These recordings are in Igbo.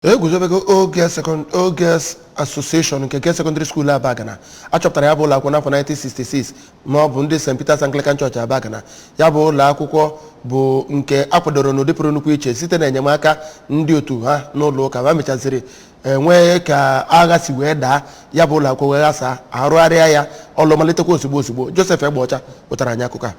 Eguzobela Girls Association nke Girls Secondary School Abagana achọpụtara ya bụ ụlọ akwụkwọ n'afọ 1966 ma ọ bụ ndị St. Peter's Anglican Church Abagana. Ya bụ ụlọ akwụkwọ bụ nke akwadoro n'ụdị pụrụ nnukwu iche site na enyemaka ndị otu ha n'ụlọ ụka ma mechaziri enwee ka agha si wee daa ya bụ ụlọ akwụkwọ wee ghasaa arụgharịa ya ọlụ malitekwa ozugbo. Joseph Egbocha wetara anyị akụkọ a.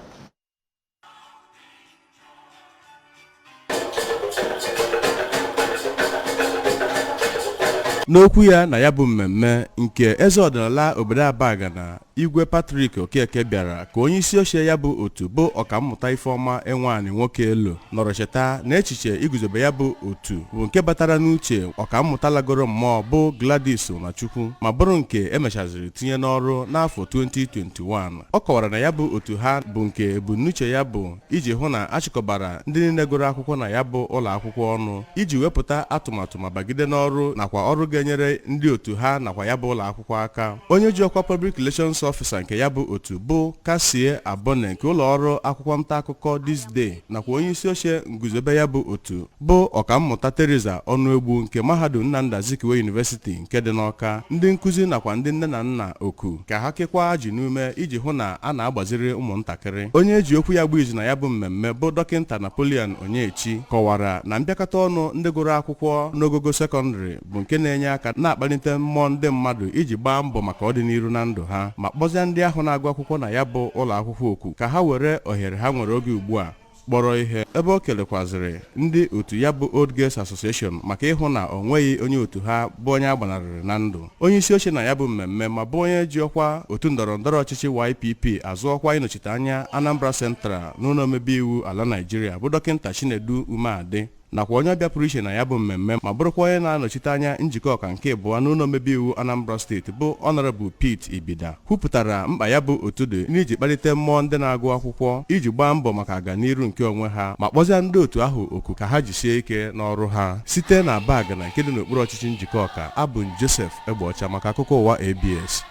N'okwu ya na ya bụ mmemme nke eze ọdịnala obodo Abagana Igwe Patrick Okeke bịara ka onye isi oche ya bụ otu bụ ọkammụta Ifeọma Enweani nwoke elu nọrọ cheta na echiche iguzobe ya bụ otu bụ nke batara n'uche ọkammụta lagoro mmụọ bụ Gladys Nwachukwu ma bụrụ nke emechaziri tinye n'ọrụ n'afọ 2021. Ọ kọwara na ya bụ otu ha bụ nke ebumnuche ya bụ iji hụ na achịkọbara ndị niile gụrụ akwụkwọ na ya bụ ụlọ akwụkwọ ọnụ iji wepụta atụmatụ ma bagide n'ọrụ nakwa ọrụ ga-enyere ndị otu ha nakwa ya bụ ụlọ akwụkwọ aka. Onye ji ọkwa Public Relations Officer nke ya bụ otu bụ Kasie Abone nke ụlọ ọrụ akwụkwọ nta akụkọ This Day nakwa onye isi oche nguzobe ya bụ otu bụ ọkammụta Teresa Ọnụegbu nke mahadum Nnamdi Azikiwe University nke dị n'Awka, ndị nkụzi nakwa ndị nne na nna oku ka ha kekwa ji n'ume iji hụ na a na-agbaziri ụmụntakịrị. Onye ji okwu ya gba izu na ya bụ mmemme bụ dọkịnta Napoleon Onyechi kọwara na mbịakọta ọnụ ndị gụrụ akwụkwọ n'ogogo sekọndịrị bụ nke na-enye aka na-akpalite mmụọ ndị mmadụ iji gbaa mbọ maka ọdịnihu na ndụ ha ma kpọzie ndị ahụ na-agụ akwụkwọ na ya bụ ụlọ akwụkwọ okwu ka ha were ohere ha nwere oge ugbu a kpọrọ ihe, ebe o kelekwaziri ndị otu ya bụ Old Girls Association maka ịhụ na o nweghị onye otu ha bụ onye agbanarịrị na ndụ. Onye isi oche na ya bụ mmemme ma bụ onye ji ọkwa otu ndọrọndọrọ ọchịchị YPP azụ ọkwa ịnọchite anya Anambra Central n'ụlọ omebe iwu ala Naịjirịa bụ dọkịnta Chinedu Umeadị nakwa onye ọbịa pụrụ iche na ya bụ mmemme ma bụrụkwa onye na-anọchite anya njikọ ọka nke abụọ n'ụlọ omebe iwu Anambra steeti bụ Honorable Pete Ibida kwupụtara mkpa ya bụ otu dị n'iji kpalite mmụọ ndị na-agụ akwụkwọ iji gbaa mbọ maka ọganiru nke onwe ha ma kpọzie ndị otu ahụ oku ka ha jisie ike n'ọrụ ha. Site na Abagana nke dị n'okpuru ọchịchị njikọ ọka, abụ Joseph Egbocha maka akụkọ ụwa ABS.